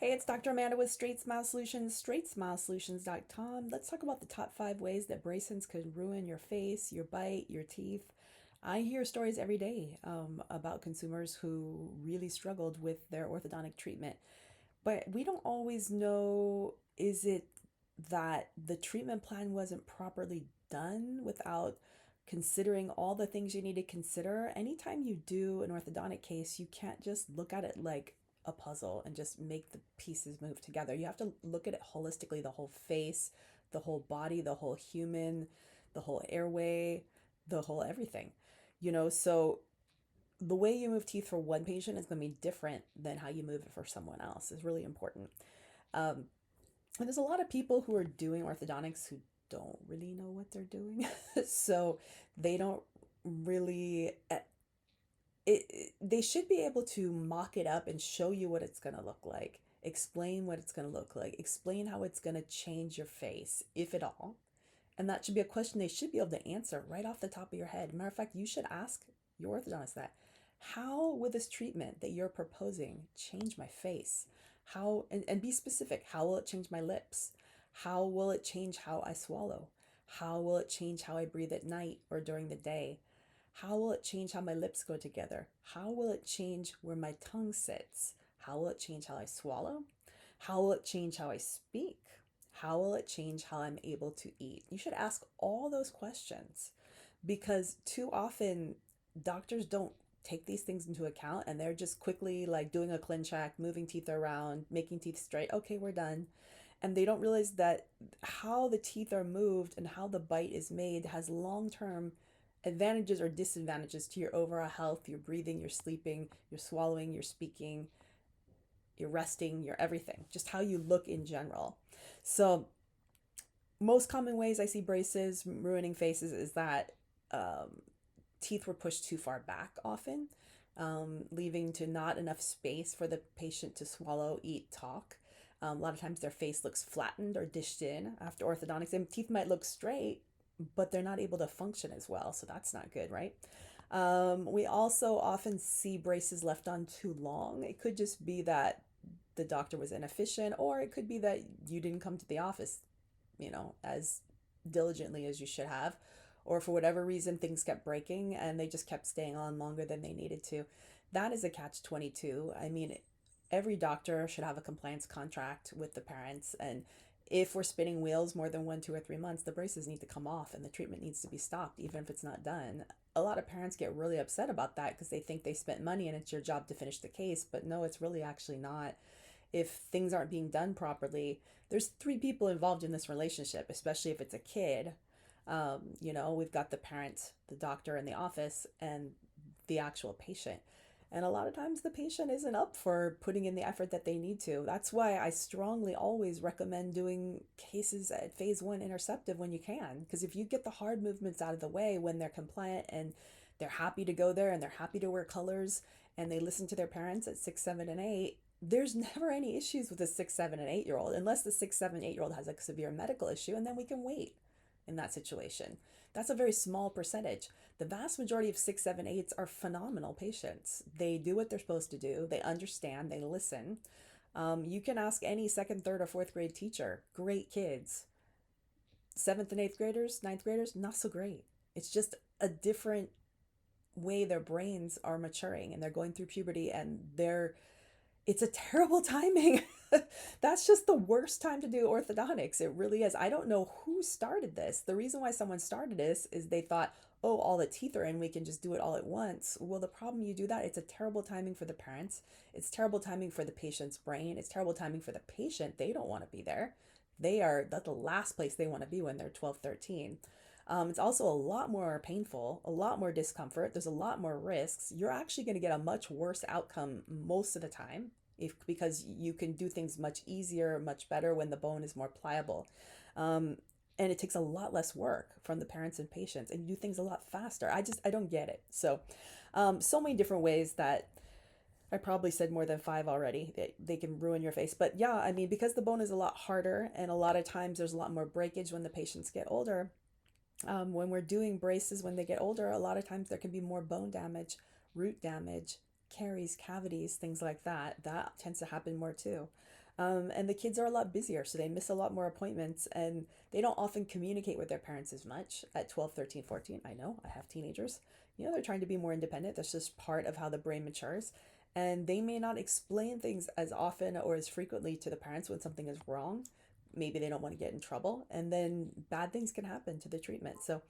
Hey, it's Dr. Amanda with Straightsmile Solutions, straightsmilesolutions.com. Let's talk about the top 5 ways that braces could ruin your face, your bite, your teeth. I hear stories every day about consumers who really struggled with their orthodontic treatment, but we don't always know, is it that the treatment plan wasn't properly done without considering all the things you need to consider? Anytime you do an orthodontic case, you can't just look at it like a puzzle and just make the pieces move together. You have to look at it holistically, the whole face, the whole body, the whole human, the whole airway, the whole everything. So the way you move teeth for one patient is going to be different than how you move it for someone else. Is really important. Um, and there's a lot of people who are doing orthodontics who don't really know what they're doing. So they don't really they should be able to mock it up and show you what it's going to look like, explain what it's going to look like, explain how it's going to change your face, if at all. And that should be a question they should be able to answer right off the top of your head. Matter of fact, you should ask your orthodontist that. How will this treatment that you're proposing change my face? How, and be specific. How will it change my lips? How will it change how I swallow? How will it change how I breathe at night or during the day? How will it change how my lips go together? How will it change where my tongue sits? How will it change how I swallow? How will it change how I speak? How will it change how I'm able to eat? You should ask all those questions because too often doctors don't take these things into account and they're just quickly like doing a Clin Check, moving teeth around, making teeth straight. Okay, we're done. And they don't realize that how the teeth are moved and how the bite is made has long-term advantages or disadvantages to your overall health, your breathing, your sleeping, your swallowing, your speaking, your resting, your everything, just how you look in general. So, most common ways I see braces ruining faces is that um, teeth were pushed too far back often, leaving to not enough space for the patient to swallow, eat, talk. A lot of times their face looks flattened or dished in after orthodontics, and teeth might look straight, but they're not able to function as well. So that's not good, right? We also often see braces left on too long. It could just be that the doctor was inefficient, or it could be that you didn't come to the office, as diligently as you should have, or for whatever reason things kept breaking and they just kept staying on longer than they needed to. That is a catch 22. I mean, every doctor should have a compliance contract with the parents, and if we're spinning wheels more than 1, 2, or 3 months, the braces need to come off and the treatment needs to be stopped, even if it's not done. A lot of parents get really upset about that because they think they spent money and it's your job to finish the case, but no, it's really actually not. If things aren't being done properly, there's 3 people involved in this relationship, especially if it's a kid. We've got the parent, the doctor in the office, and the actual patient. And a lot of times the patient isn't up for putting in the effort that they need to. That's why I strongly always recommend doing cases at phase 1 interceptive when you can. Because if you get the hard movements out of the way when they're compliant and they're happy to go there and they're happy to wear colors and they listen to their parents at 6, 7, and 8, there's never any issues with a 6, 7, and 8 year old unless the 6, 7, 8 year old has a severe medical issue, and then we can wait in that situation. That's a very small percentage. The vast majority of 6, 7, 8s are phenomenal patients. They do what they're supposed to do, they understand, they listen. You can ask any second, third, or fourth grade teacher. Great kids. Seventh and eighth graders, ninth graders, not so great. It's just a different way their brains are maturing and they're going through puberty and it's a terrible timing. That's just the worst time to do orthodontics. It really is. I don't know who started this. The reason why someone started this is they thought, oh, all the teeth are in, we can just do it all at once. Well, the problem you do that, it's a terrible timing for the parents. It's terrible timing for the patient's brain. It's terrible timing for the patient. They don't want to be there. That's the last place they want to be when they're 12, 13. It's also a lot more painful, a lot more discomfort. There's a lot more risks. You're actually going to get a much worse outcome most of the time because you can do things much easier, much better when the bone is more pliable. And it takes a lot less work from the parents and patients, and you do things a lot faster. I don't get it. So many different ways that I probably said more than 5 already. They can ruin your face. But yeah, I mean, because the bone is a lot harder and a lot of times there's a lot more breakage when the patients get older, when we're doing braces when they get older, a lot of times there can be more bone damage, root damage, caries, cavities, things like that. That tends to happen more too. And the kids are a lot busier, so they miss a lot more appointments, and they don't often communicate with their parents as much at 12, 13, 14. I know, I have teenagers. They're trying to be more independent. That's just part of how the brain matures. And they may not explain things as often or as frequently to the parents when something is wrong. Maybe they don't want to get in trouble, and then bad things can happen to the treatment. So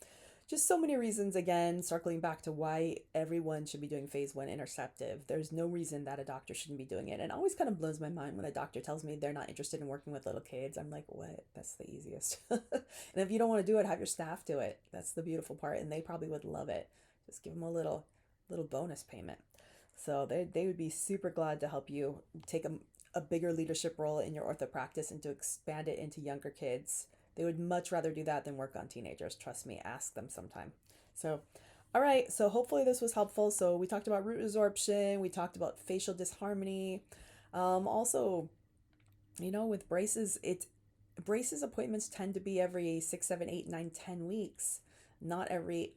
just so many reasons, again, circling back to why everyone should be doing phase one interceptive. There's no reason that a doctor shouldn't be doing it. And it always kind of blows my mind when a doctor tells me they're not interested in working with little kids. I'm like, what? That's the easiest. And if you don't want to do it, have your staff do it. That's the beautiful part. And they probably would love it. Just give them a little bonus payment. So they would be super glad to help you take a bigger leadership role in your ortho practice and to expand it into younger kids. They would much rather do that than work on teenagers. Trust me, ask them sometime. So, all right. So hopefully this was helpful. So we talked about root resorption. We talked about facial disharmony. Also, with braces, braces appointments tend to be every 6, 7, 8, 9, 10 weeks, not every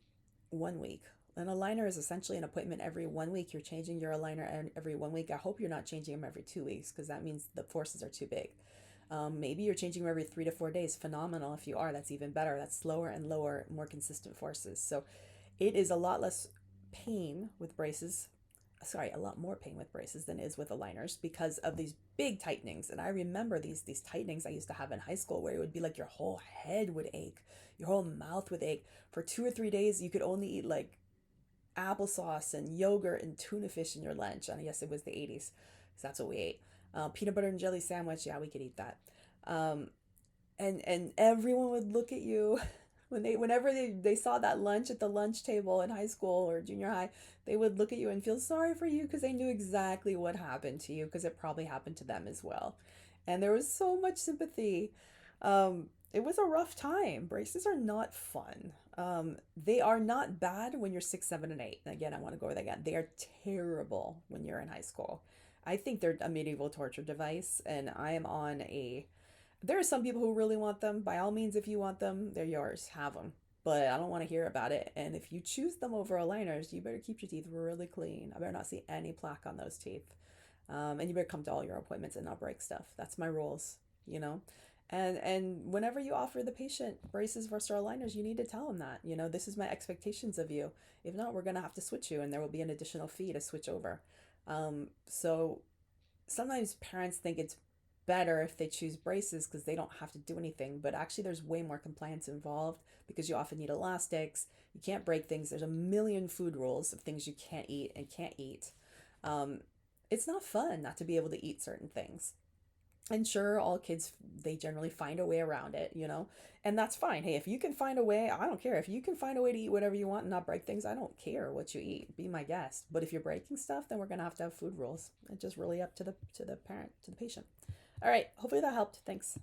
1 week. An aligner is essentially an appointment every 1 week. You're changing your aligner every 1 week. I hope you're not changing them every 2 weeks, because that means the forces are too big. Maybe you're changing them every 3 to 4 days. Phenomenal. If you are, that's even better. That's slower and lower, more consistent forces. So it is a lot less pain with braces. Sorry, a lot more pain with braces than is with aligners, because of these big tightenings. And I remember these tightenings I used to have in high school, where it would be like your whole head would ache, your whole mouth would ache. For 2 or 3 days, you could only eat like applesauce and yogurt and tuna fish in your lunch. And I guess it was the 80s, because that's what we ate. Peanut butter and jelly sandwich, yeah, we could eat that. And everyone would look at you whenever they saw that lunch at the lunch table in high school or junior high. They would look at you and feel sorry for you, because they knew exactly what happened to you, because it probably happened to them as well. And there was so much sympathy. It was a rough time. Braces are not fun. They are not bad when you're 6, 7, and 8. And again, I want to go over that again. They are terrible when you're in high school. I think they're a medieval torture device, and I am on a. There are some people who really want them. By all means, if you want them, they're yours. Have them. But I don't want to hear about it. And if you choose them over aligners, you better keep your teeth really clean. I better not see any plaque on those teeth. And you better come to all your appointments and not break stuff. That's my rules, you know? And whenever you offer the patient braces versus aligners, you need to tell them that, this is my expectations of you. If not, we're going to have to switch you, and there will be an additional fee to switch over. So sometimes parents think it's better if they choose braces because they don't have to do anything, but actually there's way more compliance involved, because you often need elastics. You can't break things. There's a million food rules of things you can't eat and can't eat. It's not fun not to be able to eat certain things. And sure, all kids, they generally find a way around it, and that's fine. Hey, if you can find a way, I don't care. If you can find a way to eat whatever you want and not break things, I don't care what you eat. Be my guest. But if you're breaking stuff, then we're going to have food rules. It's just really up to the parent, to the patient. All right. Hopefully that helped. Thanks.